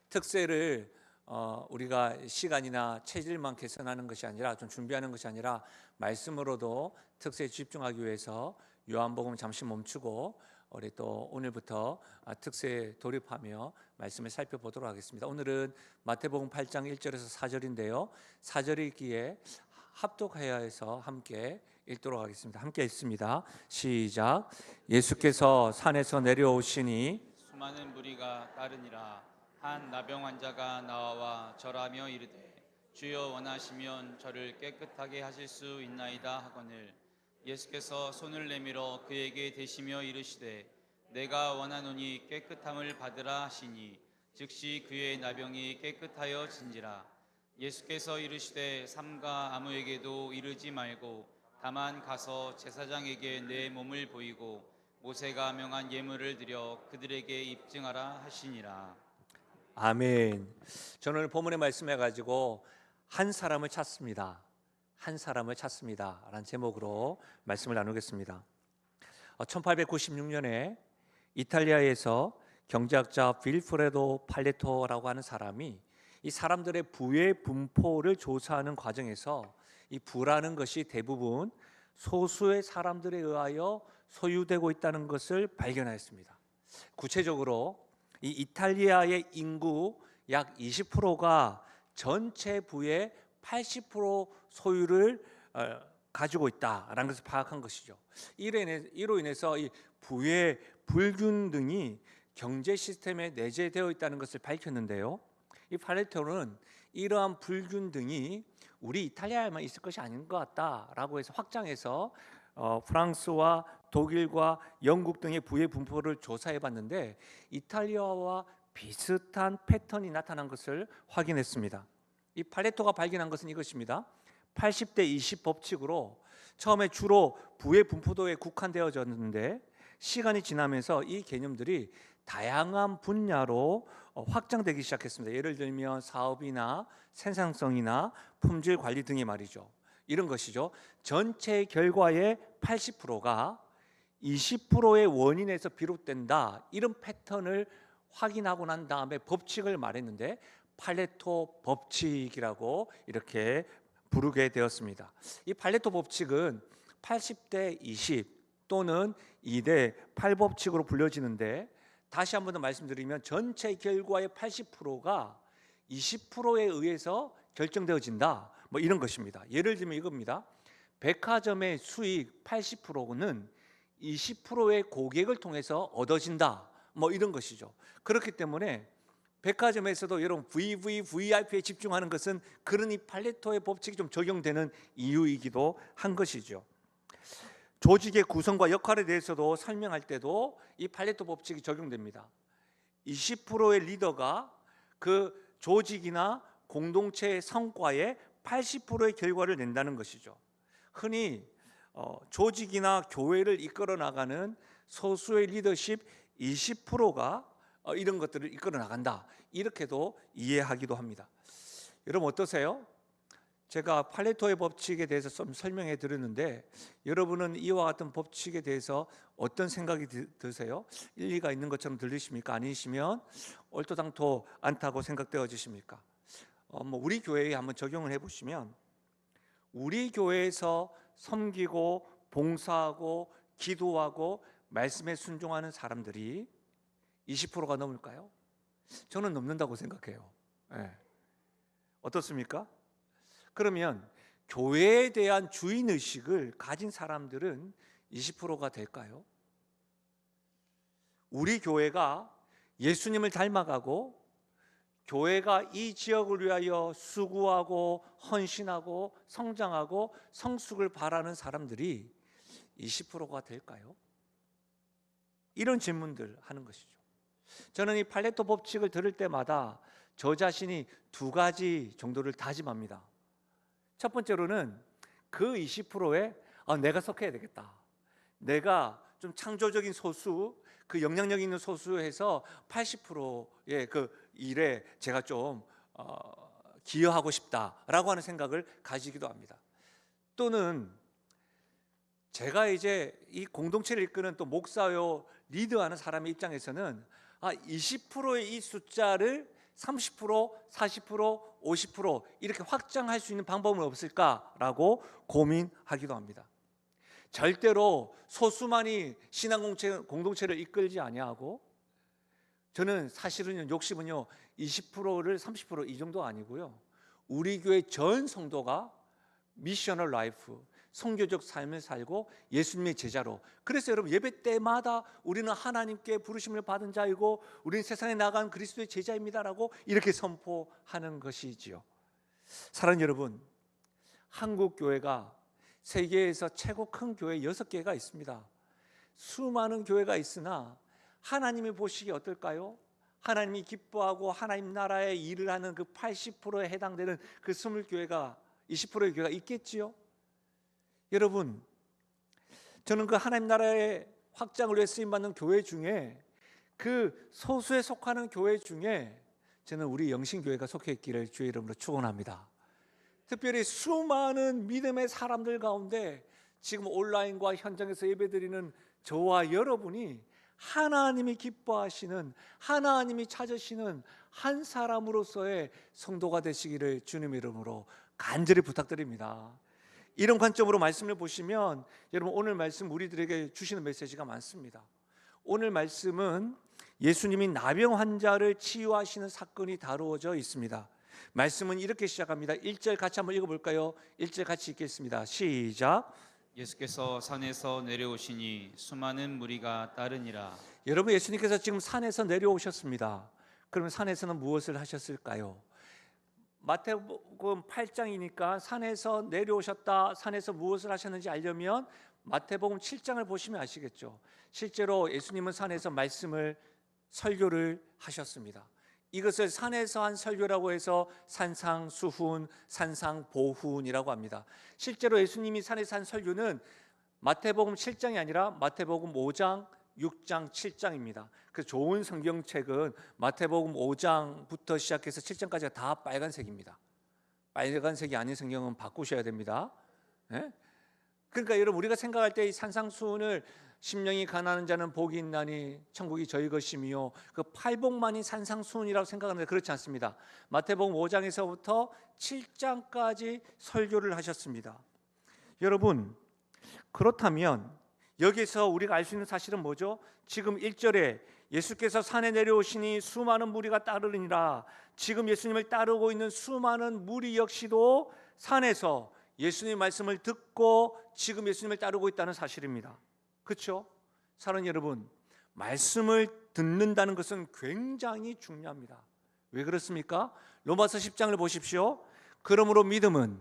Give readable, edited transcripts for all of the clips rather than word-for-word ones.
특세를 우리가 시간이나 체질만 개선하는 것이 아니라 좀 준비하는 것이 아니라 말씀으로도 특세에 집중하기 위해서 요한복음 잠시 멈추고 우리 또 오늘부터 특세에 돌입하며 말씀을 살펴보도록 하겠습니다. 오늘은 마태복음 8장 1절에서 4절인데요. 4절이 있기에 합독해야 해서 함께 읽도록 하겠습니다. 함께 읽습니다. 시작. 예수께서 산에서 내려오시니 수많은 무리가 따르니라. 한 나병 환자가 나와 절하며 이르되 주여 원하시면 저를 깨끗하게 하실 수 있나이다 하거늘 예수께서 손을 내밀어 그에게 대시며 이르시되 내가 원하노니 깨끗함을 받으라 하시니 즉시 그의 나병이 깨끗하여 진지라. 예수께서 이르시되 삼가 아무에게도 이르지 말고 다만 가서 제사장에게 내 몸을 보이고 모세가 명한 예물을 드려 그들에게 입증하라 하시니라. 아멘. 저는 오늘 본문의 말씀해 가지고 한 사람을 찾습니다. 한 사람을 찾습니다. 라는 제목으로 말씀을 나누겠습니다. 1896년에 이탈리아에서 경제학자 빌프레도 팔레토라고 하는 사람이 이 사람들의 부의 분포를 조사하는 과정에서 이 부라는 것이 대부분 소수의 사람들에 의하여 소유되고 있다는 것을 발견하였습니다. 구체적으로 이 이탈리아의 인구 약 20%가 전체 부의 80% 소유를 가지고 있다라는 것을 파악한 것이죠. 이로 인해서 이 부의 불균등이 경제 시스템에 내재되어 있다는 것을 밝혔는데요. 이 팔레토는 이러한 불균등이 우리 이탈리아에만 있을 것이 아닌 것 같다라고 해서 확장해서 프랑스와 독일과 영국 등의 부의 분포를 조사해 봤는데 이탈리아와 비슷한 패턴이 나타난 것을 확인했습니다. 이 팔레토가 발견한 것은 이것입니다. 80대 20 법칙으로 처음에 주로 부의 분포도에 국한되어졌는데 시간이 지나면서 이 개념들이 다양한 분야로 확장되기 시작했습니다. 예를 들면 사업이나 생산성이나 품질 관리 등의 말이죠. 이런 것이죠. 전체 결과의 80%가 20%의 원인에서 비롯된다. 이런 패턴을 확인하고 난 다음에 법칙을 말했는데 팔레토 법칙이라고 이렇게 부르게 되었습니다. 이 팔레토 법칙은 80대 20 또는 2대 8 법칙으로 불려지는데 다시 한 번 더 말씀드리면 전체 결과의 80%가 20%에 의해서 결정되어진다. 뭐 이런 것입니다. 예를 들면 이겁니다. 백화점의 수익 80%는 20%의 고객을 통해서 얻어진다. 뭐 이런 것이죠. 그렇기 때문에 백화점에서도 여러분 VVVIP에 집중하는 것은 그런 이 팔레토의 법칙이 좀 적용되는 이유이기도 한 것이죠. 조직의 구성과 역할에 대해서도 설명할 때도 이 팔레토 법칙이 적용됩니다. 20%의 리더가 그 조직이나 공동체의 성과의 80%의 결과를 낸다는 것이죠. 흔히 조직이나 교회를 이끌어 나가는 소수의 리더십 20%가 이런 것들을 이끌어 나간다. 이렇게도 이해하기도 합니다. 여러분 어떠세요? 제가 팔레토의 법칙에 대해서 좀 설명해 드렸는데 여러분은 이와 같은 법칙에 대해서 어떤 생각이 드세요? 일리가 있는 것처럼 들리십니까? 아니시면 얼토당토 않다고 생각되어지십니까? 우리 교회에 한번 적용을 해보시면 우리 교회에서 섬기고 봉사하고 기도하고 말씀에 순종하는 사람들이 20%가 넘을까요? 저는 넘는다고 생각해요. 네. 어떻습니까? 그러면 교회에 대한 주인의식을 가진 사람들은 20%가 될까요? 우리 교회가 예수님을 닮아가고 교회가 이 지역을 위하여 수고하고 헌신하고 성장하고 성숙을 바라는 사람들이 20%가 될까요? 이런 질문들 하는 것이죠. 저는 이 팔레토 법칙을 들을 때마다 저 자신이 두 가지 정도를 다짐합니다. 첫 번째로는 그 20%에 내가 속해야 되겠다. 내가 좀 창조적인 소수, 그 영향력 있는 소수에서 80%의 그 일에 제가 좀 기여하고 싶다라고 하는 생각을 가지기도 합니다. 또는 제가 이제 이 공동체를 이끄는 또 목사요 리드하는 사람의 입장에서는 20%의 이 숫자를 30%, 40%, 50% 이렇게 확장할 수 있는 방법은 없을까라고 고민하기도 합니다. 절대로 소수만이 신앙 공동체를 이끌지 아니하고, 저는 사실은 욕심은요 20%를 30% 이 정도 아니고요, 우리 교회 전 성도가 미셔널 라이프, 선교적 삶을 살고 예수님의 제자로, 그래서 여러분 예배 때마다 우리는 하나님께 부르심을 받은 자이고 우리는 세상에 나간 그리스도의 제자입니다라고 이렇게 선포하는 것이지요. 사랑하는 여러분, 한국 교회가 세계에서 최고 큰 교회 6개가 있습니다. 수많은 교회가 있으나 하나님이 보시기에 어떨까요? 하나님이 기뻐하고 하나님 나라의 일을 하는 그 80%에 해당되는 그 20교회가 20%의 교회가 있겠지요? 여러분, 저는 그 하나님 나라의 확장을 위해 쓰임받는 교회 중에 그 소수에 속하는 교회 중에 저는 우리 영신교회가 속해 있기를 주의 이름으로 축원합니다. 특별히 수많은 믿음의 사람들 가운데 지금 온라인과 현장에서 예배드리는 저와 여러분이 하나님이 기뻐하시는, 하나님이 찾으시는 한 사람으로서의 성도가 되시기를 주님 이름으로 간절히 부탁드립니다. 이런 관점으로 말씀을 보시면 여러분, 오늘 말씀 우리들에게 주시는 메시지가 많습니다. 오늘 말씀은 예수님이 나병 환자를 치유하시는 사건이 다루어져 있습니다. 말씀은 이렇게 시작합니다. 1절 같이 한번 읽어볼까요? 1절 같이 읽겠습니다. 시작. 예수께서 산에서 내려오시니 수많은 무리가 따르니라. 여러분, 예수님께서 지금 산에서 내려오셨습니다. 그러면 산에서는 무엇을 하셨을까요? 마태복음 8장이니까 산에서 내려오셨다, 산에서 무엇을 하셨는지 알려면 마태복음 7장을 보시면 아시겠죠. 실제로 예수님은 산에서 말씀을, 설교를 하셨습니다. 이것을 산에서 한 설교라고 해서 산상수훈, 산상보훈이라고 합니다. 실제로 예수님이 산에서 한 설교는 마태복음 7장이 아니라 마태복음 5장, 6장, 7장입니다. 그 좋은 성경책은 마태복음 5장부터 시작해서 7장까지가 다 빨간색입니다. 빨간색이 아닌 성경은 바꾸셔야 됩니다. 네? 그러니까 여러분, 우리가 생각할 때 이 산상수훈을 심령이 가난한 자는 복이 있나니 천국이 저희 것이며 그 팔복만이 산상수훈이라고 생각하는데 그렇지 않습니다. 마태복음 5장에서부터 7장까지 설교를 하셨습니다. 여러분, 그렇다면 여기서 우리가 알 수 있는 사실은 뭐죠? 지금 1절에 예수께서 산에 내려오시니 수많은 무리가 따르니라. 지금 예수님을 따르고 있는 수많은 무리 역시도 산에서 예수님의 말씀을 듣고 지금 예수님을 따르고 있다는 사실입니다. 그렇죠? 사랑하는 여러분, 말씀을 듣는다는 것은 굉장히 중요합니다. 왜 그렇습니까? 로마서 10장을 보십시오. 그러므로 믿음은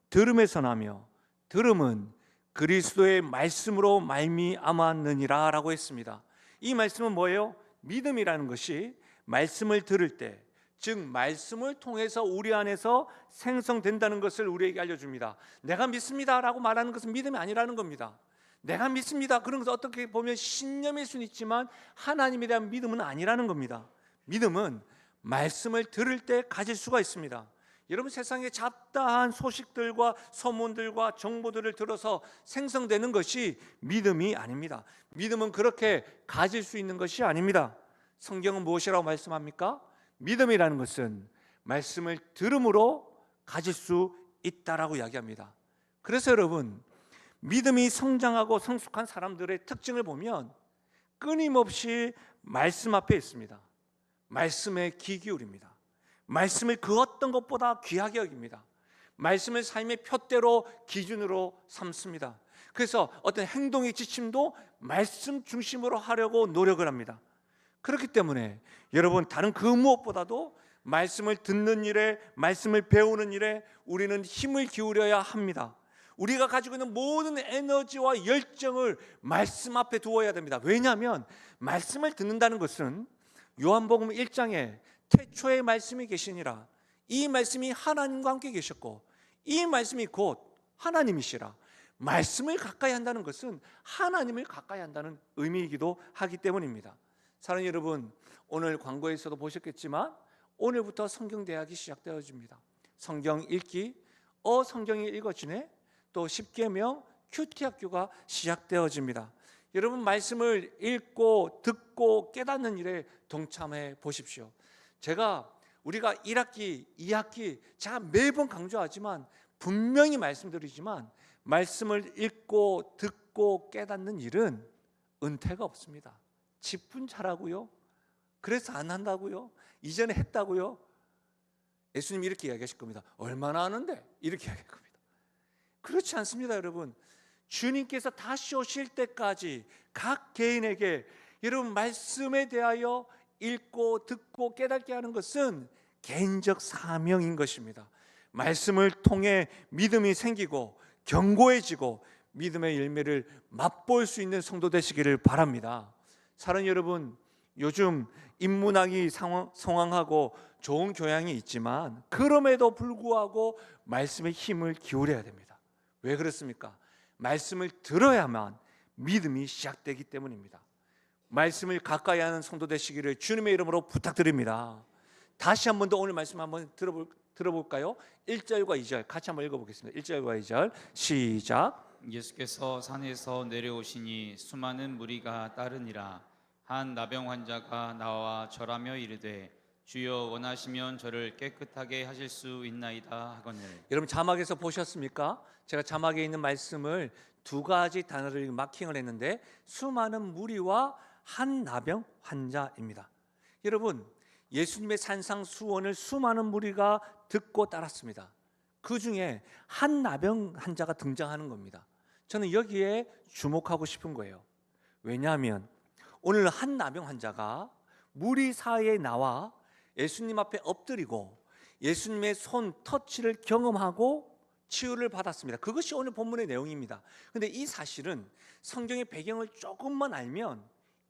들음에서 나며 들음은 그리스도의 말씀으로 말미암았느니라 라고 했습니다. 이 말씀은 뭐예요? 믿음이라는 것이 말씀을 들을 때, 즉 말씀을 통해서 우리 안에서 생성된다는 것을 우리에게 알려줍니다. 내가 믿습니다 라고 말하는 것은 믿음이 아니라는 겁니다. 내가 믿습니다, 그런 것은 어떻게 보면 신념일 수는 있지만 하나님에 대한 믿음은 아니라는 겁니다. 믿음은 말씀을 들을 때 가질 수가 있습니다. 여러분, 세상에 잡다한 소식들과 소문들과 정보들을 들어서 생성되는 것이 믿음이 아닙니다. 믿음은 그렇게 가질 수 있는 것이 아닙니다. 성경은 무엇이라고 말씀합니까? 믿음이라는 것은 말씀을 들음으로 가질 수 있다라고 이야기합니다. 그래서 여러분, 믿음이 성장하고 성숙한 사람들의 특징을 보면 끊임없이 말씀 앞에 있습니다. 말씀에 귀 기울입니다. 말씀을 그 어떤 것보다 귀하게 여깁니다. 말씀을 삶의 표대로 기준으로 삼습니다. 그래서 어떤 행동의 지침도 말씀 중심으로 하려고 노력을 합니다. 그렇기 때문에 여러분, 다른 그 무엇보다도 말씀을 듣는 일에, 말씀을 배우는 일에 우리는 힘을 기울여야 합니다. 우리가 가지고 있는 모든 에너지와 열정을 말씀 앞에 두어야 됩니다. 왜냐하면 말씀을 듣는다는 것은 요한복음 1장에 태초에 말씀이 계시니라, 이 말씀이 하나님과 함께 계셨고 이 말씀이 곧 하나님이시라. 말씀을 가까이 한다는 것은 하나님을 가까이 한다는 의미이기도 하기 때문입니다. 사랑하는 여러분, 오늘 광고에서도 보셨겠지만 오늘부터 성경대학이 시작되어집니다. 성경 읽기, 성경이 읽어지네, 또 십계명 큐티 학교가 시작되어집니다. 여러분 말씀을 읽고 듣고 깨닫는 일에 동참해 보십시오. 우리가 1학기, 2학기 제가 매번 강조하지만 분명히 말씀드리지만 말씀을 읽고 듣고 깨닫는 일은 은퇴가 없습니다. 직분 잘하고요. 그래서 안 한다고요? 이전에 했다고요? 예수님이 이렇게 이야기하실 겁니다. 얼마나 하는데? 이렇게 이야기할 겁니다. 그렇지 않습니다, 여러분. 주님께서 다시 오실 때까지 각 개인에게 여러분 말씀에 대하여 읽고 듣고 깨닫게 하는 것은 개인적 사명인 것입니다. 말씀을 통해 믿음이 생기고 견고해지고 믿음의 열매를 맛볼 수 있는 성도 되시기를 바랍니다. 사랑하는 여러분, 요즘 인문학이 성황하고 좋은 교양이 있지만 그럼에도 불구하고 말씀에 힘을 기울여야 됩니다. 왜 그렇습니까? 말씀을 들어야만 믿음이 시작되기 때문입니다. 말씀을 가까이 하는 성도 되시기를 주님의 이름으로 부탁드립니다. 다시 한 번 더 오늘 말씀 한번 들어볼까요? 1절과 2절 같이 한번 읽어보겠습니다. 1절과 2절 시작. 예수께서 산에서 내려오시니 수많은 무리가 따르니라. 한 나병 환자가 나와 절하며 이르되 주여 원하시면 저를 깨끗하게 하실 수 있나이다 하거늘. 여러분 자막에서 보셨습니까? 제가 자막에 있는 말씀을 두 가지 단어를 마킹을 했는데 수많은 무리와 한 나병 환자입니다. 여러분 예수님의 산상수원을 수많은 무리가 듣고 따랐습니다. 그 중에 한 나병 환자가 등장하는 겁니다. 저는 여기에 주목하고 싶은 거예요. 왜냐하면 오늘 한 나병 환자가 무리 사이에 나와 예수님 앞에 엎드리고 예수님의 손 터치를 경험하고 치유를 받았습니다. 그것이 오늘 본문의 내용입니다. 그런데 이 사실은 성경의 배경을 조금만 알면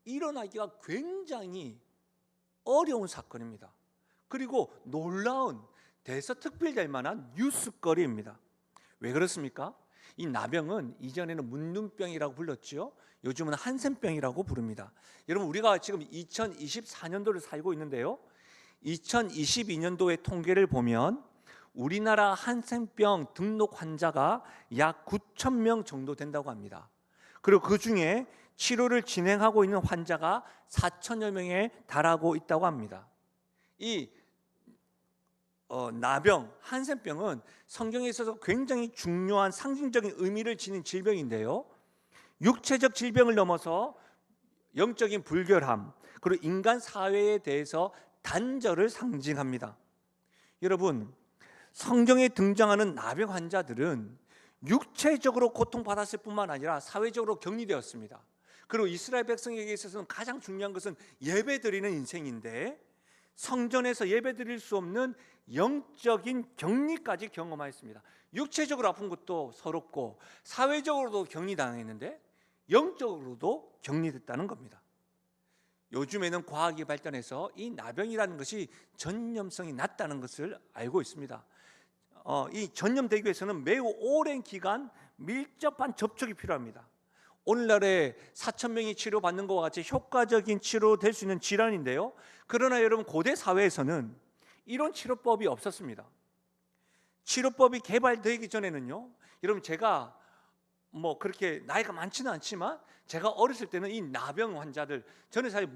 일어나기가 굉장히 어려운 사건입니다. 그리고 놀라운 대서특필될 만한 뉴스거리입니다. 왜 그렇습니까? 이 나병은 이전에는 문둥병이라고 불렀지요. 요즘은 한센병이라고 부릅니다. 여러분 우리가 지금 2024년도를 살고 있는데요. 2022년도의 통계를 보면 우리나라 한센병 등록 환자가 약 9천 명 정도 된다고 합니다. 그리고 그 중에 치료를 진행하고 있는 환자가 4천여 명에 달하고 있다고 합니다. 이 나병, 한센병은 성경에 있어서 굉장히 중요한 상징적인 의미를 지닌 질병인데요. 육체적 질병을 넘어서 영적인 불결함, 그리고 인간 사회에 대해서 단절을 상징합니다. 여러분, 성경에 등장하는 나병 환자들은 육체적으로 고통받았을 뿐만 아니라 사회적으로 격리되었습니다. 그리고 이스라엘 백성에게 있어서는 가장 중요한 것은 예배드리는 인생인데 성전에서 예배드릴 수 없는 영적인 격리까지 경험하였습니다. 육체적으로 아픈 것도 서럽고 사회적으로도 격리당했는데 영적으로도 격리됐다는 겁니다. 요즘에는 과학이 발전해서 이 나병이라는 것이 전염성이 낮다는 것을 알고 있습니다. 이 전염되기 위해서는 매우 오랜 기간 밀접한 접촉이 필요합니다. 오늘날에 4천 명이 치료받는 것과 같이 효과적인 치료될 수 있는 질환인데요. 그러나 여러분 고대 사회에서는 이런 치료법이 없었습니다. 치료법이 개발되기 전에는요. 여러분 제가 그렇게 나이가 많지는 않지만 제가 어렸을 때는 이 나병 환자들 저는 사실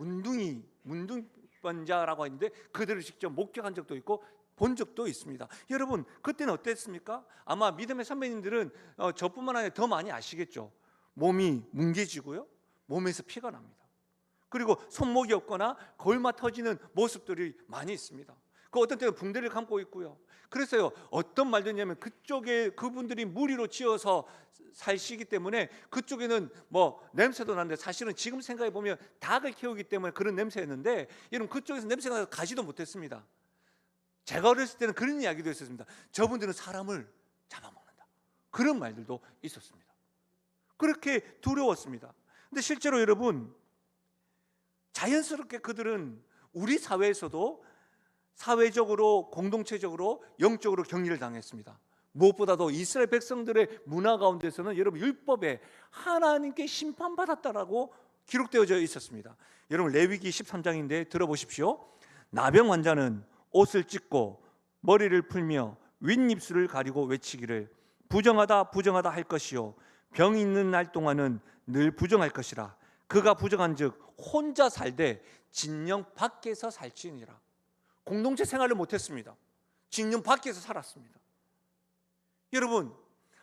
문둥병자라고 했는데 그들을 직접 목격한 적도 있고 본 적도 있습니다. 여러분 그때는 어땠습니까? 아마 믿음의 선배님들은 저뿐만 아니라 더 많이 아시겠죠. 몸이 뭉개지고요. 몸에서 피가 납니다. 그리고 손목이 없거나 골마 터지는 모습들이 많이 있습니다. 그 어떤 때는 붕대를 감고 있고요. 그래서요 어떤 말도 있냐면 그쪽에 그분들이 무리로 지어서 사시기 때문에 그쪽에는 냄새도 나는데 사실은 지금 생각해 보면 닭을 키우기 때문에 그런 냄새였는데 여러분 그쪽에서 냄새가 나서 가지도 못했습니다. 제가 어렸을 때는 그런 이야기도 있었습니다. 저분들은 사람을 잡아먹는다. 그런 말들도 있었습니다. 그렇게 두려웠습니다. 근데 실제로 여러분 자연스럽게 그들은 우리 사회에서도 사회적으로 공동체적으로 영적으로 격리를 당했습니다. 무엇보다도 이스라엘 백성들의 문화 가운데서는 여러분 율법에 하나님께 심판받았다라고 기록되어져 있었습니다. 여러분 레위기 13장인데 들어보십시오. 나병 환자는 옷을 찢고 머리를 풀며 윗입술을 가리고 외치기를 부정하다 부정하다 할 것이요 병 있는 날 동안은 늘 부정할 것이라. 그가 부정한즉 혼자 살되 진영 밖에서 살지니라. 공동체 생활을 못했습니다. 진영 밖에서 살았습니다. 여러분,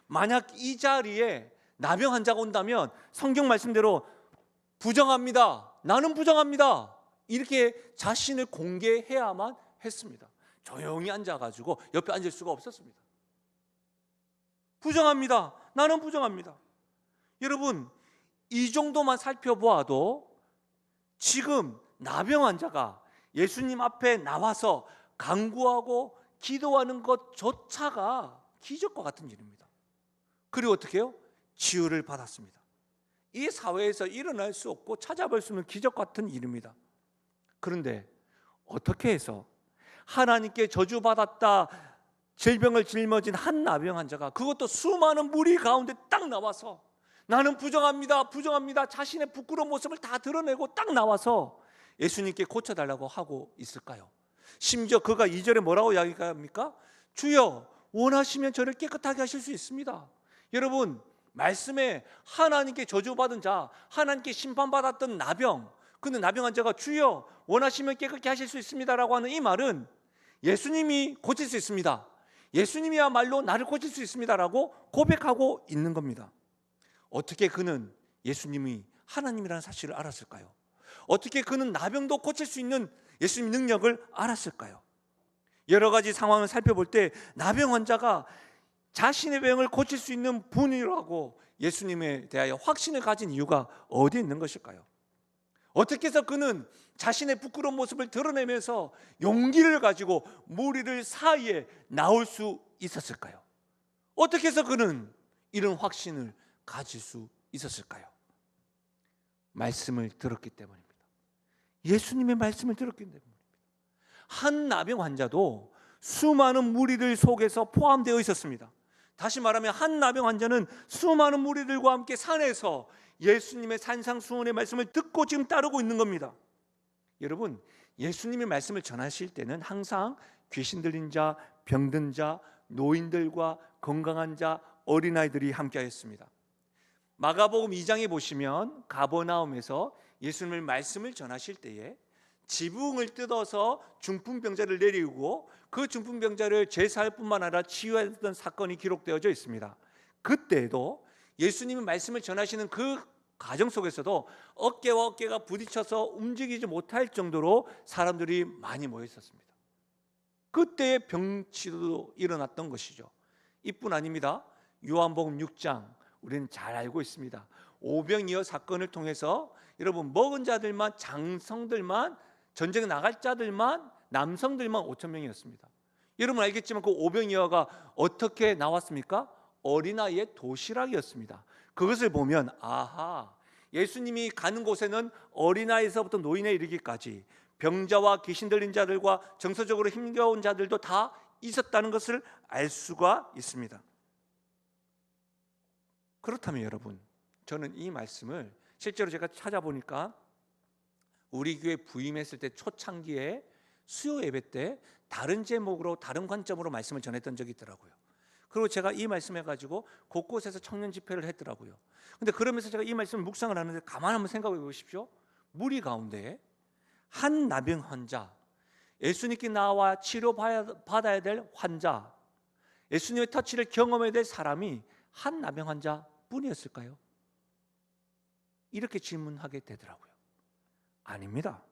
만약 이 자리에 나병 환자가 온다면 성경 말씀대로 부정합니다, 나는 부정합니다, 이렇게 자신을 공개해야만 했습니다. 조용히 앉아가지고 옆에 앉을 수가 없었습니다. 부정합니다, 나는 부정합니다. 여러분, 이 정도만 살펴보아도 지금 나병 환자가 예수님 앞에 나와서 간구하고 기도하는 것조차가 기적과 같은 일입니다. 그리고 어떻게 해요? 치유를 받았습니다. 이 사회에서 일어날 수 없고 찾아볼 수 없는 기적 같은 일입니다. 그런데 어떻게 해서 하나님께 저주받았다 질병을 짊어진 한 나병 환자가, 그것도 수많은 무리 가운데 딱 나와서 나는 부정합니다, 부정합니다, 자신의 부끄러운 모습을 다 드러내고 딱 나와서 예수님께 고쳐달라고 하고 있을까요? 심지어 그가 2절에 뭐라고 이야기합니까? 주여 원하시면 저를 깨끗하게 하실 수 있습니다. 여러분, 말씀에 하나님께 저주받은 자, 하나님께 심판받았던 나병, 근데 나병 환자가 주여 원하시면 깨끗게 하실 수 있습니다라고 하는 이 말은 예수님이 고칠 수 있습니다, 예수님이야말로 나를 고칠 수 있습니다라고 고백하고 있는 겁니다. 어떻게 그는 예수님이 하나님이라는 사실을 알았을까요? 어떻게 그는 나병도 고칠 수 있는 예수님 능력을 알았을까요? 여러 가지 상황을 살펴볼 때 나병 환자가 자신의 병을 고칠 수 있는 분이라고 예수님에 대하여 확신을 가진 이유가 어디에 있는 것일까요? 어떻게 해서 그는 자신의 부끄러운 모습을 드러내면서 용기를 가지고 무리들 사이에 나올 수 있었을까요? 어떻게 해서 그는 이런 확신을 가질 수 있었을까요? 말씀을 들었기 때문입니다. 예수님의 말씀을 들었기 때문입니다. 한 나병 환자도 수많은 무리들 속에서 포함되어 있었습니다. 다시 말하면 한 나병 환자는 수많은 무리들과 함께 산에서 예수님의 산상수훈의 말씀을 듣고 지금 따르고 있는 겁니다. 여러분, 예수님의 말씀을 전하실 때는 항상 귀신 들린 자, 병든 자, 노인들과 건강한 자, 어린아이들이 함께하였습니다. 마가복음 2장에 보시면 가버나움에서 예수님의 말씀을 전하실 때에 지붕을 뜯어서 중풍병자를 내리고 그 중풍병자를 제사할 뿐만 아니라 치유했던 사건이 기록되어져 있습니다. 그때도 예수님이 말씀을 전하시는 그 과정 속에서도 어깨와 어깨가 부딪혀서 움직이지 못할 정도로 사람들이 많이 모여 있었습니다. 그때의 병치도 일어났던 것이죠. 이뿐 아닙니다. 요한복음 6장 우리는 잘 알고 있습니다. 오병이어 사건을 통해서 여러분, 먹은 자들만, 장성들만, 전쟁에 나갈 자들만, 남성들만 5천 명이었습니다. 여러분 알겠지만 그 오병이어가 어떻게 나왔습니까? 어린아이의 도시락이었습니다. 그것을 보면 아하, 예수님이 가는 곳에는 어린아이에서부터 노인에 이르기까지 병자와 귀신 들린 자들과 정서적으로 힘겨운 자들도 다 있었다는 것을 알 수가 있습니다. 그렇다면 여러분, 저는 이 말씀을 실제로 제가 찾아보니까 우리 교회 부임했을 때 초창기에 수요 예배 때 다른 제목으로 다른 관점으로 말씀을 전했던 적이 있더라고요. 그리고 제가 이 말씀해 가지고 곳곳에서 청년 집회를 했더라고요. 근데 그러면서 제가 이 말씀을 묵상을 하는데 가만 한번 생각해 보십시오. 무리 가운데 한 나병 환자, 예수님께 나와 치료받아야 될 환자, 예수님의 터치를 경험해야 될 사람이 한 나병 환자뿐이었을까요? 이렇게 질문하게 되더라고요. 아닙니다.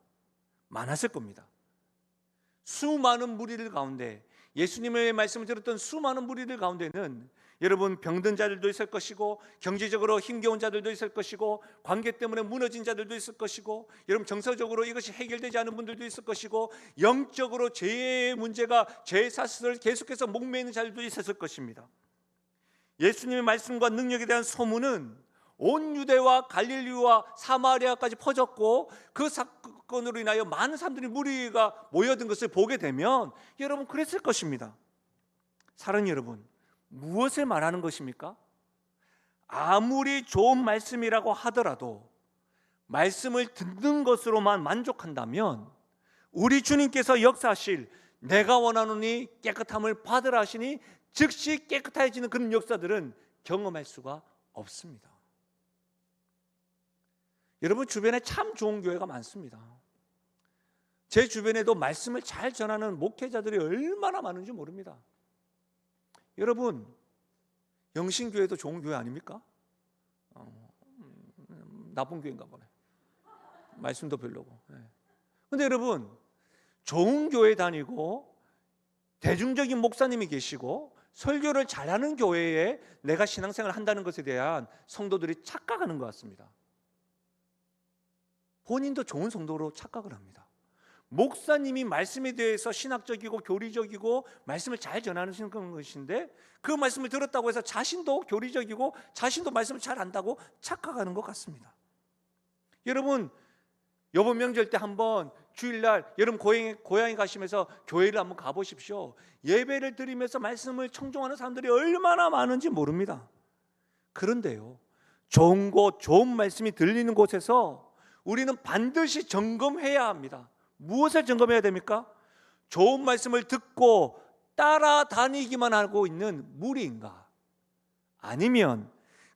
많았을 겁니다. 수많은 무리들 가운데, 예수님의 말씀을 들었던 수많은 무리들 가운데는 여러분 병든 자들도 있을 것이고, 경제적으로 힘겨운 자들도 있을 것이고, 관계 때문에 무너진 자들도 있을 것이고, 여러분 정서적으로 이것이 해결되지 않은 분들도 있을 것이고, 영적으로 죄의 문제가 죄의 사슬을 계속해서 목매이는 자들도 있었을 것입니다. 예수님의 말씀과 능력에 대한 소문은 온 유대와 갈릴리와 사마리아까지 퍼졌고, 그 사건으로 인하여 많은 사람들이 무리가 모여든 것을 보게 되면 여러분 그랬을 것입니다. 사랑하는 여러분, 무엇을 말하는 것입니까? 아무리 좋은 말씀이라고 하더라도 말씀을 듣는 것으로만 만족한다면 우리 주님께서 역사하실 내가 원하노니 깨끗함을 받으라 하시니 즉시 깨끗해지는 그런 역사들은 경험할 수가 없습니다. 여러분 주변에 참 좋은 교회가 많습니다. 제 주변에도 말씀을 잘 전하는 목회자들이 얼마나 많은지 모릅니다. 여러분 영신교회도 좋은 교회 아닙니까? 나쁜 교회인가 보네. 말씀도 별로고. 근데 여러분 좋은 교회 다니고 대중적인 목사님이 계시고 설교를 잘하는 교회에 내가 신앙생활을 한다는 것에 대한 성도들이 착각하는 것 같습니다. 본인도 좋은 성도로 착각을 합니다. 목사님이 말씀에 대해서 신학적이고 교리적이고 말씀을 잘 전하시는 것인데 그 말씀을 들었다고 해서 자신도 교리적이고 자신도 말씀을 잘 안다고 착각하는 것 같습니다. 여러분 이번 명절 때 한번 주일날 여러분 고향에 가시면서 교회를 한번 가보십시오. 예배를 드리면서 말씀을 청종하는 사람들이 얼마나 많은지 모릅니다. 그런데요 좋은 곳 좋은 말씀이 들리는 곳에서 우리는 반드시 점검해야 합니다. 무엇을 점검해야 됩니까? 좋은 말씀을 듣고 따라다니기만 하고 있는 무리인가? 아니면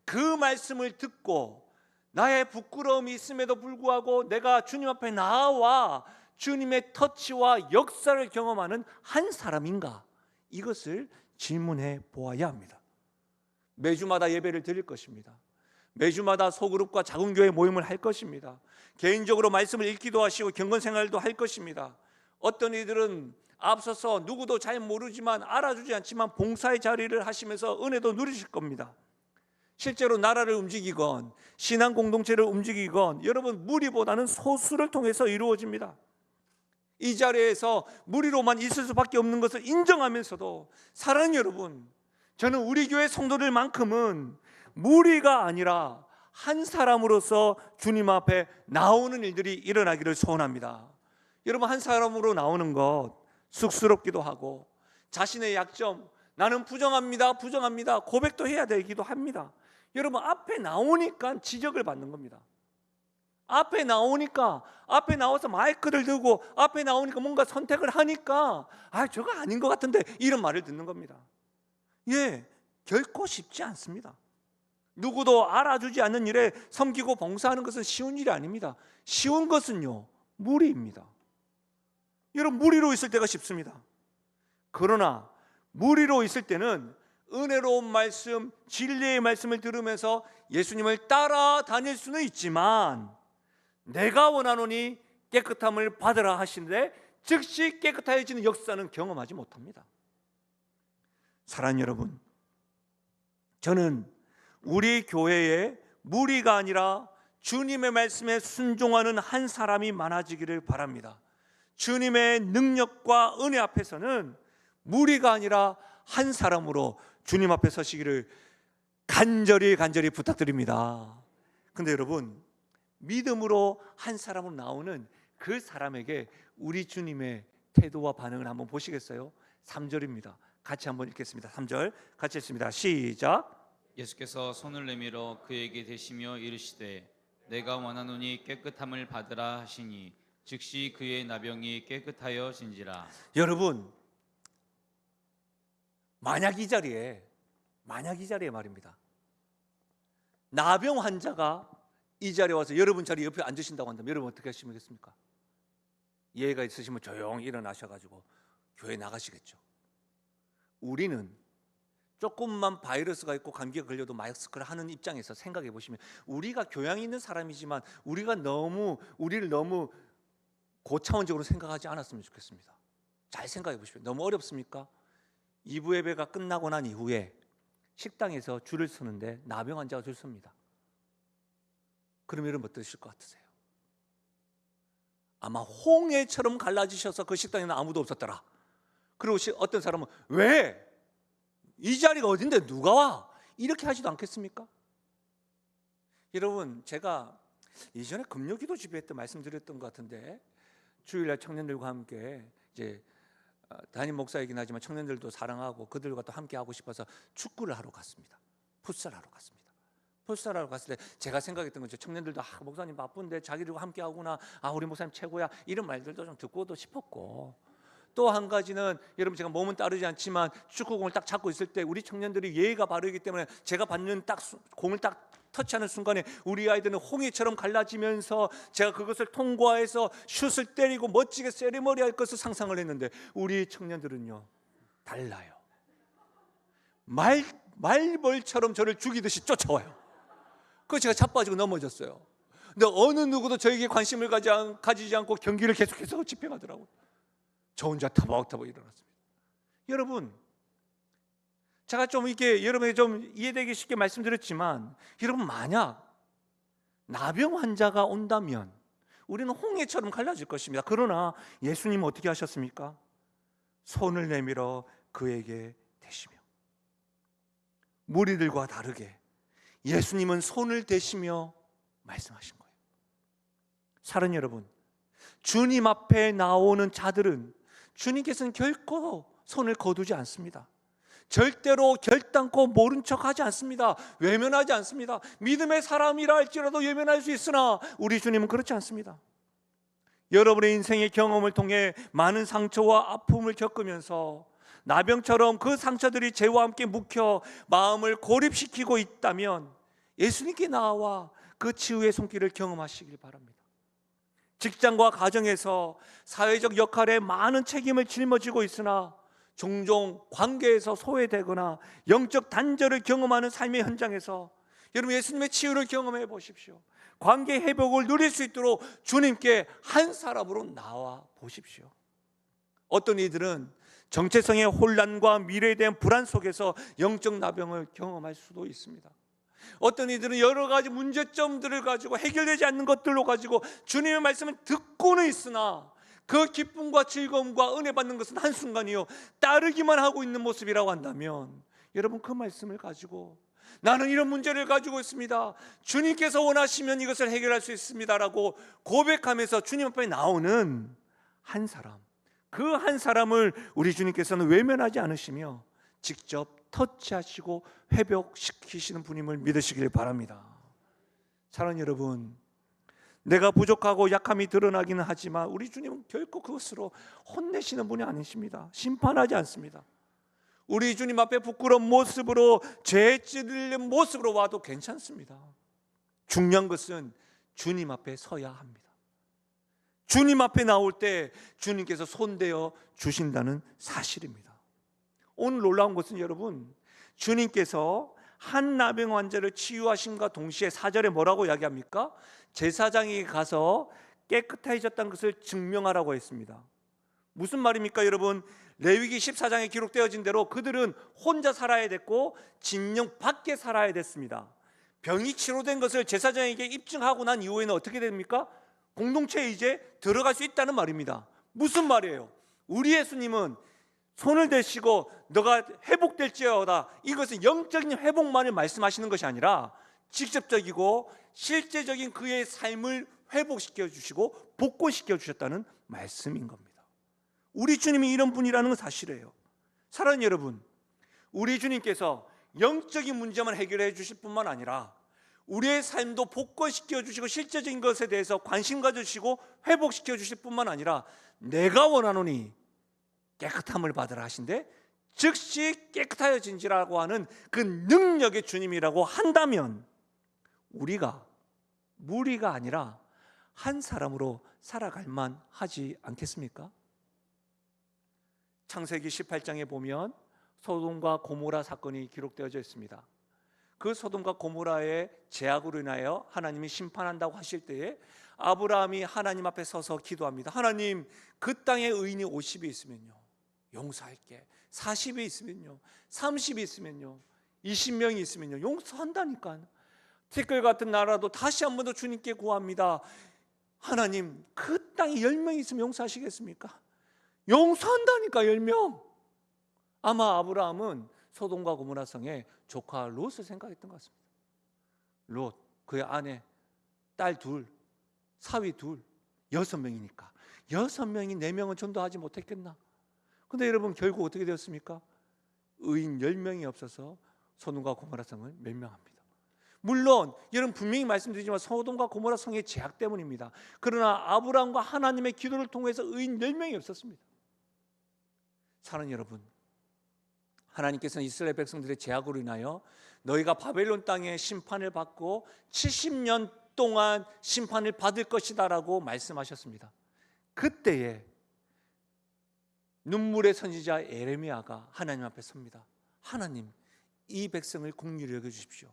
그 말씀을 듣고 나의 부끄러움이 있음에도 불구하고 내가 주님 앞에 나와 주님의 터치와 역사를 경험하는 한 사람인가? 이것을 질문해 보아야 합니다. 매주마다 예배를 드릴 것입니다. 매주마다 소그룹과 작은 교회 모임을 할 것입니다. 개인적으로 말씀을 읽기도 하시고 경건생활도 할 것입니다. 어떤 이들은 앞서서 누구도 잘 모르지만 알아주지 않지만 봉사의 자리를 하시면서 은혜도 누리실 겁니다. 실제로 나라를 움직이건 신앙 공동체를 움직이건 여러분 무리보다는 소수를 통해서 이루어집니다. 이 자리에서 무리로만 있을 수밖에 없는 것을 인정하면서도 사랑하는 여러분, 저는 우리 교회 성도들만큼은 무리가 아니라 한 사람으로서 주님 앞에 나오는 일들이 일어나기를 소원합니다. 여러분 한 사람으로 나오는 것 쑥스럽기도 하고 자신의 약점 나는 부정합니다 고백도 해야 되기도 합니다. 여러분 앞에 나오니까 지적을 받는 겁니다. 앞에 나와서 마이크를 들고 앞에 나오니까 뭔가 선택을 하니까 저거 아닌 것 같은데 이런 말을 듣는 겁니다. 결코 쉽지 않습니다. 누구도 알아주지 않는 일에 섬기고 봉사하는 것은 쉬운 일이 아닙니다. 쉬운 것은요 무리입니다. 여러분 무리로 있을 때가 쉽습니다. 그러나 무리로 있을 때는 은혜로운 말씀, 진리의 말씀을 들으면서 예수님을 따라다닐 수는 있지만 내가 원하노니 깨끗함을 받으라 하시는데 즉시 깨끗해지는 역사는 경험하지 못합니다. 사랑하는 여러분, 저는 우리 교회에 무리가 아니라 주님의 말씀에 순종하는 한 사람이 많아지기를 바랍니다. 주님의 능력과 은혜 앞에서는 무리가 아니라 한 사람으로 주님 앞에 서시기를 간절히 부탁드립니다. 근데 여러분 믿음으로 한 사람으로 나오는 그 사람에게 우리 주님의 태도와 반응을 한번 보시겠어요? 3절입니다. 같이 한번 읽겠습니다. 3절 같이 읽습니다. 시작. 예수께서 손을 내밀어 그에게 대시며 이르시되 내가 원하노니 깨끗함을 받으라 하시니 즉시 그의 나병이 깨끗하여진지라. 여러분 만약 이 자리에 말입니다. 나병 환자가 이 자리에 와서 여러분 자리 옆에 앉으신다고 한다면 여러분 어떻게 하시겠습니까? 예의가 있으시면 조용히 일어나셔가지고 교회 나가시겠죠. 우리는 조금만 바이러스가 있고 감기가 걸려도 마스크를 하는 입장에서 생각해 보시면 우리가 교양이 있는 사람이지만 우리를 너무 고차원적으로 생각하지 않았으면 좋겠습니다. 잘 생각해 보십시오. 너무 어렵습니까? 2부 예배가 끝나고 난 이후에 식당에서 줄을 서는데 나병 환자가 줄 섭니다. 그럼 여러분 어떠실 것 같으세요? 아마 홍해처럼 갈라지셔서 그 식당에는 아무도 없었더라. 그리고 어떤 사람은 왜? 이 자리가 어딘데 누가 와? 이렇게 하지도 않겠습니까? 여러분 제가 이전에 금요기도 집회 때 말씀드렸던 것 같은데 주일날 청년들과 함께 이제 담임 목사이긴 하지만 청년들도 사랑하고 그들과 또 함께 하고 싶어서 축구를 하러 갔습니다. 풋살하러 갔습니다. 풋살하러 갔을 때 제가 생각했던 거죠. 청년들도 목사님 바쁜데 자기들과 함께 하구나. 우리 목사님 최고야. 이런 말들도 좀 듣고도 싶었고 또 한 가지는 여러분 제가 몸은 따르지 않지만 축구공을 딱 잡고 있을 때 우리 청년들이 예의가 바르기 때문에 제가 받는 공을 딱 터치하는 순간에 우리 아이들은 홍해처럼 갈라지면서 제가 그것을 통과해서 슛을 때리고 멋지게 세리머니할 것을 상상을 했는데 우리 청년들은요 달라요. 말벌처럼 저를 죽이듯이 쫓아와요. 그래서 제가 자빠지고 넘어졌어요. 근데 어느 누구도 저에게 관심을 가지지 않고 경기를 계속해서 집행하더라고요. 저 혼자 타박타박 일어났습니다. 여러분, 제가 좀 이렇게 여러분에게 좀 이해되기 쉽게 말씀드렸지만 여러분 만약 나병 환자가 온다면 우리는 홍해처럼 갈라질 것입니다. 그러나 예수님은 어떻게 하셨습니까? 손을 내밀어 그에게 대시며, 무리들과 다르게 예수님은 손을 대시며 말씀하신 거예요. 사랑하는 여러분, 주님 앞에 나오는 자들은 주님께서는 결코 손을 거두지 않습니다. 절대로 결단코 모른 척하지 않습니다. 외면하지 않습니다. 믿음의 사람이라 할지라도 외면할 수 있으나 우리 주님은 그렇지 않습니다. 여러분의 인생의 경험을 통해 많은 상처와 아픔을 겪으면서 나병처럼 그 상처들이 죄와 함께 묵혀 마음을 고립시키고 있다면 예수님께 나와 그 치유의 손길을 경험하시길 바랍니다. 직장과 가정에서 사회적 역할에 많은 책임을 짊어지고 있으나 종종 관계에서 소외되거나 영적 단절을 경험하는 삶의 현장에서 여러분 예수님의 치유를 경험해 보십시오. 관계 회복을 누릴 수 있도록 주님께 한 사람으로 나와 보십시오. 어떤 이들은 정체성의 혼란과 미래에 대한 불안 속에서 영적 나병을 경험할 수도 있습니다. 어떤 이들은 여러 가지 문제점들을 가지고 해결되지 않는 것들로 가지고 주님의 말씀을 듣고는 있으나 그 기쁨과 즐거움과 은혜 받는 것은 한순간이요 따르기만 하고 있는 모습이라고 한다면 여러분 그 말씀을 가지고 나는 이런 문제를 가지고 있습니다, 주님께서 원하시면 이것을 해결할 수 있습니다라고 고백하면서 주님 앞에 나오는 한 사람, 그 한 사람을 우리 주님께서는 외면하지 않으시며 직접 터치하시고 회복시키시는 분임을 믿으시길 바랍니다. 사랑하는 여러분, 내가 부족하고 약함이 드러나기는 하지만 우리 주님은 결코 그것으로 혼내시는 분이 아니십니다. 심판하지 않습니다. 우리 주님 앞에 부끄러운 모습으로 죄 찔린 모습으로 와도 괜찮습니다. 중요한 것은 주님 앞에 서야 합니다. 주님 앞에 나올 때 주님께서 손대어 주신다는 사실입니다. 오늘 놀라운 것은 여러분, 주님께서 한 나병 환자를 치유하심과 동시에 4절에 뭐라고 이야기합니까? 제사장에게 가서 깨끗해졌다는 것을 증명하라고 했습니다. 무슨 말입니까 여러분? 레위기 14장에 기록되어진 대로 그들은 혼자 살아야 됐고 진영 밖에 살아야 됐습니다. 병이 치료된 것을 제사장에게 입증하고 난 이후에는 어떻게 됩니까? 공동체에 이제 들어갈 수 있다는 말입니다. 무슨 말이에요? 우리 예수님은 손을 대시고 너가 회복될지어다, 이것은 영적인 회복만을 말씀하시는 것이 아니라 직접적이고 실제적인 그의 삶을 회복시켜 주시고 복권시켜 주셨다는 말씀인 겁니다. 우리 주님이 이런 분이라는 건 사실이에요. 사랑하는 여러분, 우리 주님께서 영적인 문제만 해결해 주실 뿐만 아니라 우리의 삶도 복권시켜 주시고 실제적인 것에 대해서 관심 가져주시고 회복시켜 주실 뿐만 아니라 내가 원하노니 깨끗함을 받으라 하신데 즉시 깨끗하여진지라고 하는 그 능력의 주님이라고 한다면 우리가 무리가 아니라 한 사람으로 살아갈 만하지 않겠습니까? 창세기 18장에 보면 소돔과 고모라 사건이 기록되어져 있습니다. 그 소돔과 고모라의 죄악으로 인하여 하나님이 심판한다고 하실 때에 아브라함이 하나님 앞에 서서 기도합니다. 하나님, 그 땅에 의인이 50이 있으면요 용서할게. 40이 있으면요, 30이 있으면요, 20명이 있으면요 용서한다니까. 티끌 같은 나라도 다시 한 번 더 주님께 구합니다. 하나님, 그 땅에 10명이 있으면 용서하시겠습니까? 용서한다니까. 10명. 아마 아브라함은 소돔과 고모라 성의 조카 롯을 생각했던 것 같습니다. 롯, 그의 아내, 딸 둘, 사위 둘, 6명이니까 6명이 4명은 전도하지 못했겠나? 근데 여러분 결국 어떻게 되었습니까? 의인 10명이 없어서 소돔과 고모라 성을 멸망합니다. 물론 여러분 분명히 말씀드리지만 소돔과 고모라 성의 죄악 때문입니다. 그러나 아브라함과 하나님의 기도를 통해서 의인 10명이 없었습니다. 사랑하는 여러분, 하나님께서는 이스라엘 백성들의 죄악으로 인하여 너희가 바벨론 땅에 심판을 받고 70년 동안 심판을 받을 것이다 라고 말씀하셨습니다. 그때에 눈물의 선지자 에레미야가 하나님 앞에 섭니다. 하나님, 이 백성을 긍휼히 여겨 주십시오.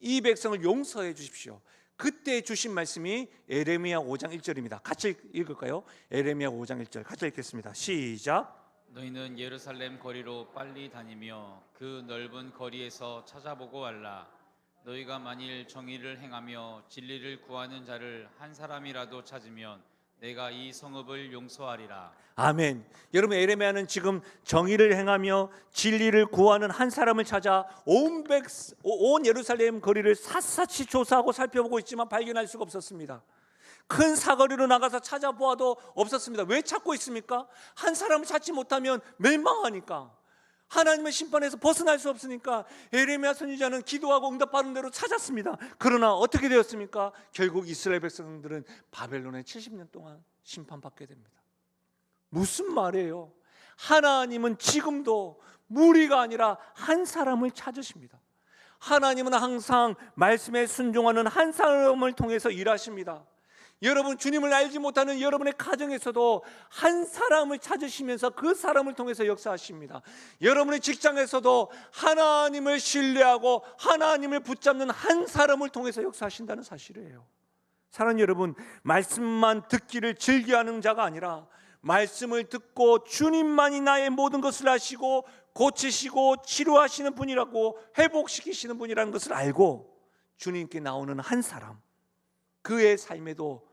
이 백성을 용서해 주십시오. 그때 주신 말씀이 에레미야 5장 1절입니다. 같이 읽을까요? 에레미야 5장 1절 같이 읽겠습니다. 시작. 너희는 예루살렘 거리로 빨리 다니며 그 넓은 거리에서 찾아보고 알라. 너희가 만일 정의를 행하며 진리를 구하는 자를 한 사람이라도 찾으면 내가 이 성읍을 용서하리라. 아멘. 여러분, 에레미야는 지금 정의를 행하며 진리를 구하는 한 사람을 찾아 온 예루살렘 거리를 샅샅이 조사하고 살펴보고 있지만 발견할 수가 없었습니다. 큰 사거리로 나가서 찾아보아도 없었습니다. 왜 찾고 있습니까? 한 사람을 찾지 못하면 멸망하니까, 하나님의 심판에서 벗어날 수 없으니까 에레미야 선지자는 기도하고 응답받은 대로 찾았습니다. 그러나 어떻게 되었습니까? 결국 이스라엘 백성들은 바벨론에 70년 동안 심판받게 됩니다. 무슨 말이에요? 하나님은 지금도 무리가 아니라 한 사람을 찾으십니다. 하나님은 항상 말씀에 순종하는 한 사람을 통해서 일하십니다. 여러분, 주님을 알지 못하는 여러분의 가정에서도 한 사람을 찾으시면서 그 사람을 통해서 역사하십니다. 여러분의 직장에서도 하나님을 신뢰하고 하나님을 붙잡는 한 사람을 통해서 역사하신다는 사실이에요. 사랑하는 여러분, 말씀만 듣기를 즐겨하는 자가 아니라 말씀을 듣고 주님만이 나의 모든 것을 아시고 고치시고 치료하시는 분이라고, 회복시키시는 분이라는 것을 알고 주님께 나오는 한 사람, 그의 삶에도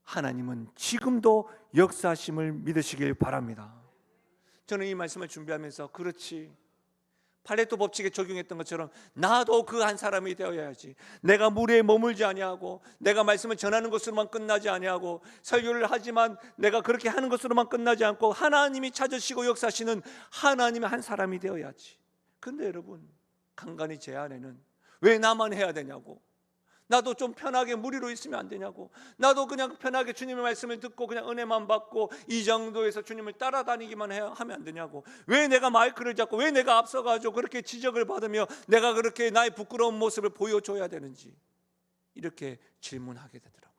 하나님은 지금도 역사하심을 믿으시길 바랍니다. 저는 이 말씀을 준비하면서, 그렇지, 팔레토 법칙에 적용했던 것처럼 나도 그 한 사람이 되어야지. 내가 무리에 머물지 아니하고, 내가 말씀을 전하는 것으로만 끝나지 아니하고, 설교를 하지만 내가 그렇게 하는 것으로만 끝나지 않고 하나님이 찾으시고 역사하시는 하나님의 한 사람이 되어야지. 그런데 여러분, 간간히 제 안에는 왜 나만 해야 되냐고, 나도 좀 편하게 무리로 있으면 안 되냐고, 나도 그냥 편하게 주님의 말씀을 듣고 그냥 은혜만 받고 이 정도에서 주님을 따라다니기만 하면 안 되냐고, 왜 내가 마이크를 잡고, 왜 내가 앞서가지고 그렇게 지적을 받으며 내가 그렇게 나의 부끄러운 모습을 보여줘야 되는지, 이렇게 질문하게 되더라고요.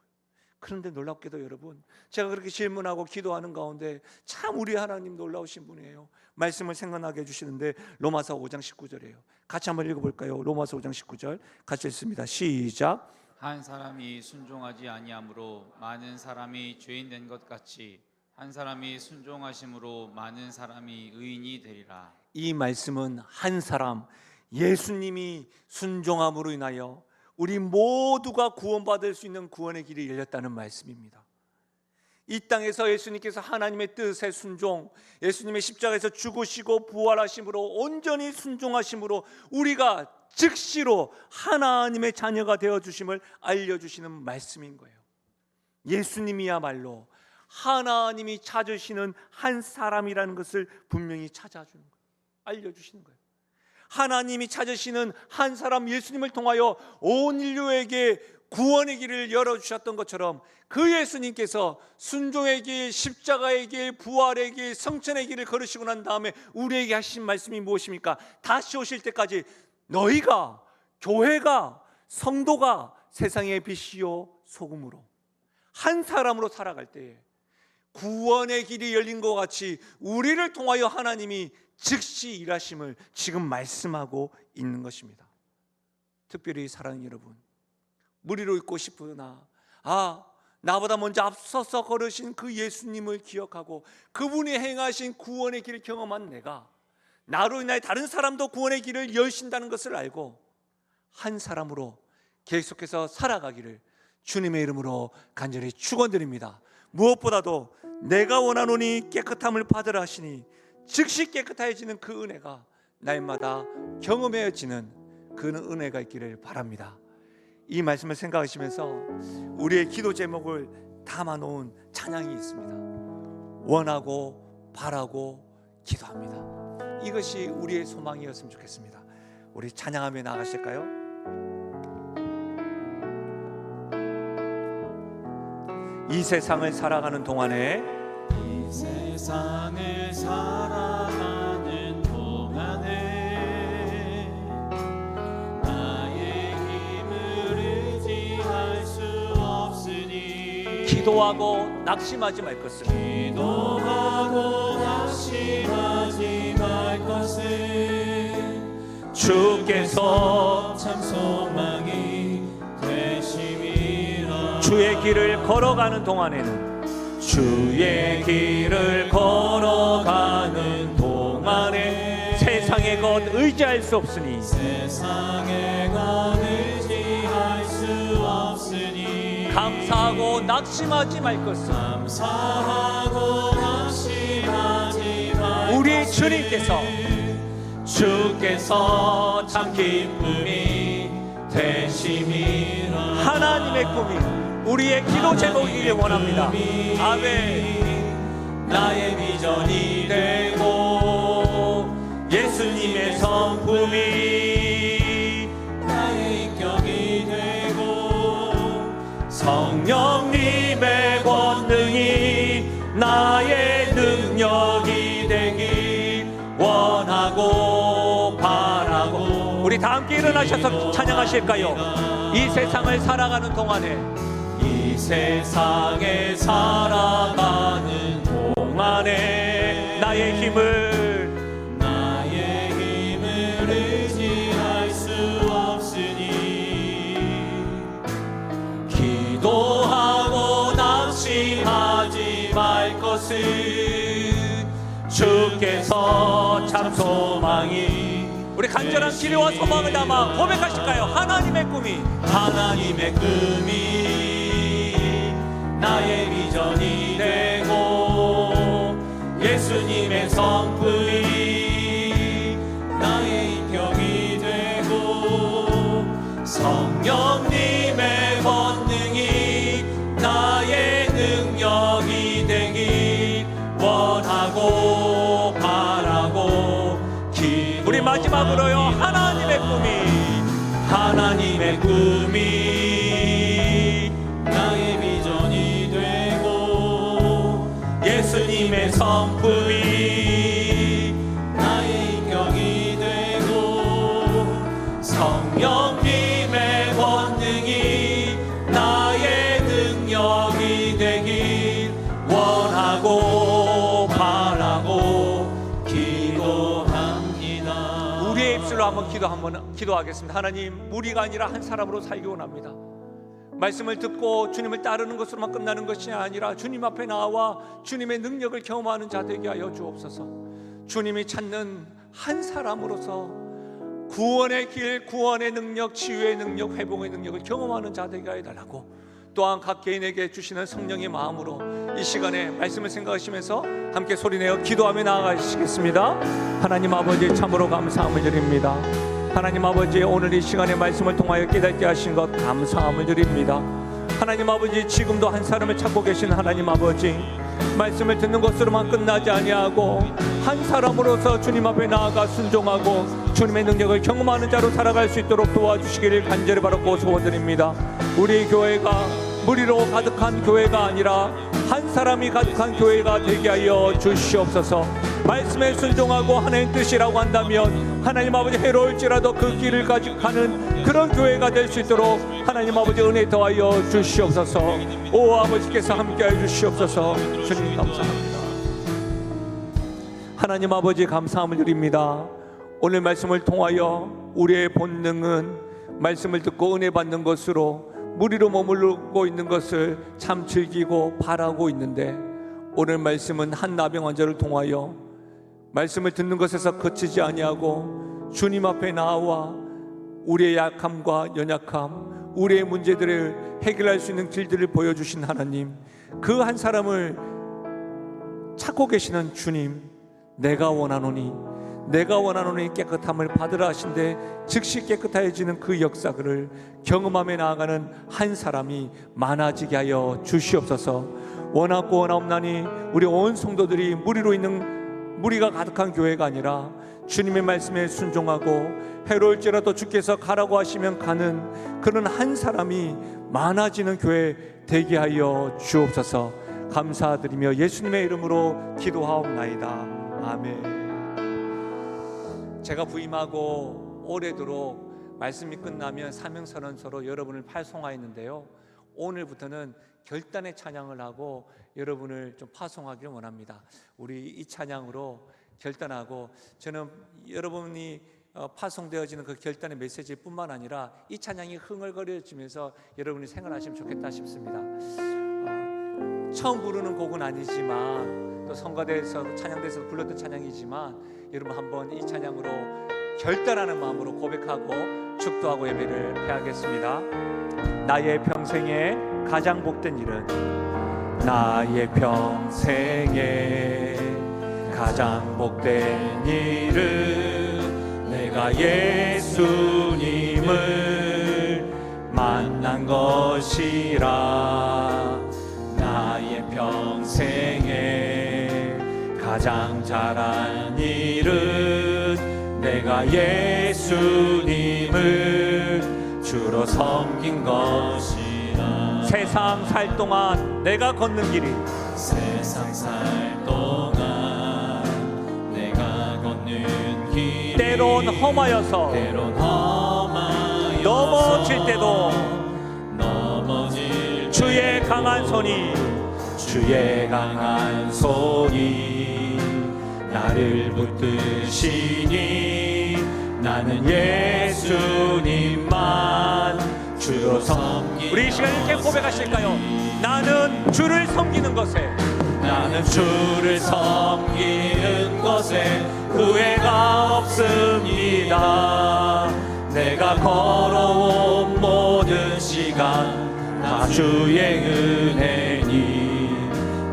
그런데 놀랍게도 여러분, 제가 그렇게 질문하고 기도하는 가운데 참 우리 하나님 놀라우신 분이에요. 말씀을 생각나게 해주시는데 로마서 5장 19절이에요. 같이 한번 읽어볼까요? 로마서 5장 19절 같이 읽습니다. 시작. 한 사람이 순종하지 아니함으로 많은 사람이 죄인 된 것 같이 한 사람이 순종하심으로 많은 사람이 의인이 되리라. 이 말씀은 한 사람, 예수님이 순종함으로 인하여 우리 모두가 구원받을 수 있는 구원의 길이 열렸다는 말씀입니다. 이 땅에서 예수님께서 하나님의 뜻에 순종, 예수님의 십자가에서 죽으시고 부활하심으로 온전히 순종하심으로 우리가 즉시로 하나님의 자녀가 되어주심을 알려주시는 말씀인 거예요. 예수님이야말로 하나님이 찾으시는 한 사람이라는 것을 분명히 찾아주는 거예요. 알려주시는 거예요. 하나님이 찾으시는 한 사람, 예수님을 통하여 온 인류에게 구원의 길을 열어주셨던 것처럼 그 예수님께서 순종의 길, 십자가의 길, 부활의 길, 성천의 길을 걸으시고 난 다음에 우리에게 하신 말씀이 무엇입니까? 다시 오실 때까지 너희가, 교회가, 성도가 세상의 빛이요 소금으로 한 사람으로 살아갈 때에 구원의 길이 열린 것 같이 우리를 통하여 하나님이 즉시 일하심을 지금 말씀하고 있는 것입니다. 특별히 사랑하는 여러분, 무리로 있고 싶으나 나보다 먼저 앞서서 걸으신 그 예수님을 기억하고 그분이 행하신 구원의 길을 경험한 내가 나로 인하여 다른 사람도 구원의 길을 여신다는 것을 알고 한 사람으로 계속해서 살아가기를 주님의 이름으로 간절히 축원드립니다. 무엇보다도 내가 원하노니 깨끗함을 받으라 하시니 즉시 깨끗해지는 그 은혜가 날마다 경험해지는 그 은혜가 있기를 바랍니다. 이 말씀을 생각하시면서 우리의 기도 제목을 담아놓은 찬양이 있습니다. 원하고 바라고 기도합니다. 이것이 우리의 소망이었으면 좋겠습니다. 우리 찬양하며 나가실까요? 이 세상을 살아가는 동안에 이 세상을 살아가는 기도하고 낙심하지 말 것을. 기도하고 낙심하지 말 것을 주께서 참 소망이 되심이라. 주의 길을 걸어가는 동안에는 주의 길을 걸어가는 동안에 세상의 것 의지할 수 없으니 세상의 것 의지할 수 없으니 감사하고 낙심하지 말 것을. 감사하고 낙심하지 말 우리 것을 주님께서 주께서 참 기쁨이 되심이라. 하나님의 꿈이 우리의 기도 제목이길 원합니다. 아멘. 나의 비전이 되고 예수님의 성품이 나의 인격이 되고 성령님의 권능이 나의 능력이 되길 원하고 바라고. 우리 다 함께 일어나셔서 찬양하실까요? 이 세상을 살아가는 동안에 이 세상에 살아가는 동안에 나의 힘을 의지할 수 없으니 기도하고 낙심하지 말 것을 주께서 참 소망이. 우리 간절한 기도와 소망을 담아 고백하실까요? 하나님의 꿈이 하나님의 꿈이 나의 비전이 되고 예수님의 성품이 나의 인격이 되고 성령님의 권능이 나의 능력이 되길 원하고 바라고 기도. 우리 마지막으로요. 하나님의 꿈이 나의 비전이 되고 예수님의 성품이 나의 인격이 되고 성령님의 권능이 나의 능력이 되길 원하고 바라고 기도합니다. 우리의 입술로 한번 기도하겠습니다. 하나님, 무리가 아니라 한 사람으로 살기 원합니다. 말씀을 듣고 주님을 따르는 것으로만 끝나는 것이 아니라 주님 앞에 나와 주님의 능력을 경험하는 자 되게 하여 주옵소서. 주님이 찾는 한 사람으로서 구원의 길, 구원의 능력, 치유의 능력, 회복의 능력을 경험하는 자 되게 하여 달라고, 또한 각 개인에게 주시는 성령의 마음으로 이 시간에 말씀을 생각하시면서 함께 소리내어 기도하며 나아가시겠습니다. 하나님 아버지, 참으로 감사함을 드립니다. 하나님 아버지, 오늘 이 시간에 말씀을 통하여 깨닫게 하신 것 감사함을 드립니다. 하나님 아버지, 지금도 한 사람을 찾고 계신 하나님 아버지, 말씀을 듣는 것으로만 끝나지 아니하고 한 사람으로서 주님 앞에 나아가 순종하고 주님의 능력을 경험하는 자로 살아갈 수 있도록 도와주시기를 간절히 바라고 소원드립니다. 우리 교회가 무리로 가득한 교회가 아니라 한 사람이 가득한 교회가 되게 하여 주시옵소서. 말씀에 순종하고 하나님 뜻이라고 한다면 하나님 아버지, 해로울지라도 그 길을 가지고 가는 그런 교회가 될 수 있도록 하나님 아버지 은혜 더하여 주시옵소서. 오 아버지께서 함께하여 주시옵소서. 주님 감사합니다. 하나님 아버지, 감사함을 드립니다. 오늘 말씀을 통하여 우리의 본능은 말씀을 듣고 은혜 받는 것으로 무리로 머무르고 있는 것을 참 즐기고 바라고 있는데, 오늘 말씀은 한 나병 환자를 통하여 말씀을 듣는 것에서 그치지 아니하고 주님 앞에 나와 우리의 약함과 연약함, 우리의 문제들을 해결할 수 있는 길들을 보여주신 하나님, 그 한 사람을 찾고 계시는 주님, 내가 원하노니 깨끗함을 받으라 하신데 즉시 깨끗해지는 그 역사를 경험하며 나아가는 한 사람이 많아지게 하여 주시옵소서. 원하고 원하옵나니 우리 온 성도들이 무리가 가득한 교회가 아니라 주님의 말씀에 순종하고 해로울지라도 주께서 가라고 하시면 가는 그런 한 사람이 많아지는 교회 되게 하여 주옵소서. 감사드리며 예수님의 이름으로 기도하옵나이다. 아멘. 제가 부임하고 오래도록 말씀이 끝나면 사명선언서로 여러분을 발송하였는데요, 오늘부터는 결단의 찬양을 하고 여러분을 좀 파송하기를 원합니다. 우리 이 찬양으로 결단하고, 저는 여러분이 파송되어지는 그 결단의 메시지뿐만 아니라 이 찬양이 흥얼거려지면서 여러분이 생활하시면 좋겠다 싶습니다. 처음 부르는 곡은 아니지만 또 성가대에서 찬양대에서 불렀던 찬양이지만 여러분 한번 이 찬양으로 결단하는 마음으로 고백하고 축도하고 예배를 해야겠습니다. 나의 평생에 가장 복된 일은, 나의 평생에 가장 복된 일은 내가 예수님을 만난 것이라. 나의 평생에 가장 잘한 일은 내가 예수님을 주로 섬긴 것이라. 세상 살 동안 내가 걷는 길이, 세상 살 동안 내가 걷는 길이 때론 험하여서 넘어질 때도 주의 강한 손이 나를 붙드시니 나는 예수님만 주로 섬기리. 우리 이 시간 이렇게 고백하실까요? 나는 주를 섬기는 것에 후회가 없습니다. 내가 걸어온 모든 시간 다 주의 은혜니,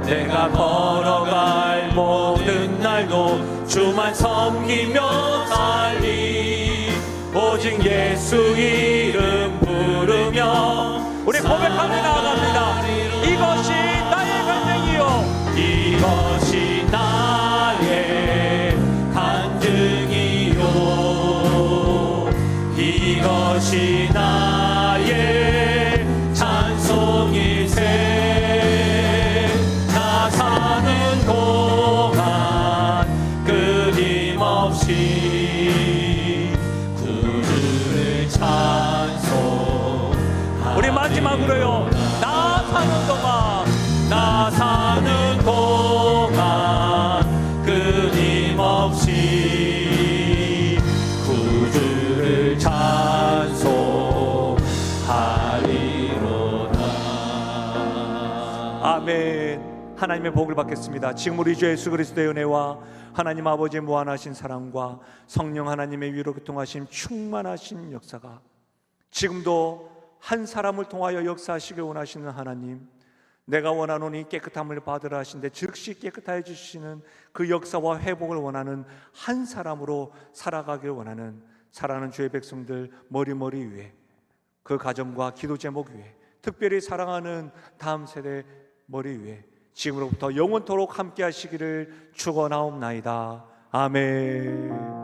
내가 걸어갈 모든 날도 주만 섬기며 살리. 오직 예수 이름 부르며 우리 고백하며 나아갑니다. 이것이 나의 간증이요, 이것이 나의 간증이요, 이것이 나의 찬송일세. 나 사는 동안 끊임없이 구주를 찬송. 우리 마지막으로요. 나 사는 동안 끊임없이 구주를 찬송하리로다. 아멘. 하나님의 복을 받겠습니다. 지금 우리 주 예수 그리스도의 은혜와 하나님 아버지의 무한하신 사랑과 성령 하나님의 위로 교통하심 충만하신 역사가 지금도 한 사람을 통하여 역사하시길 원하시는 하나님, 내가 원하노니 깨끗함을 받으라 하신데 즉시 깨끗하여 주시는 그 역사와 회복을 원하는 한 사람으로 살아가길 원하는 사랑하는 주의 백성들 머리머리 위에, 그 가정과 기도 제목 위에, 특별히 사랑하는 다음 세대 머리 위에 지금으로부터 영원토록 함께 하시기를 축원하옵나이다. 아멘.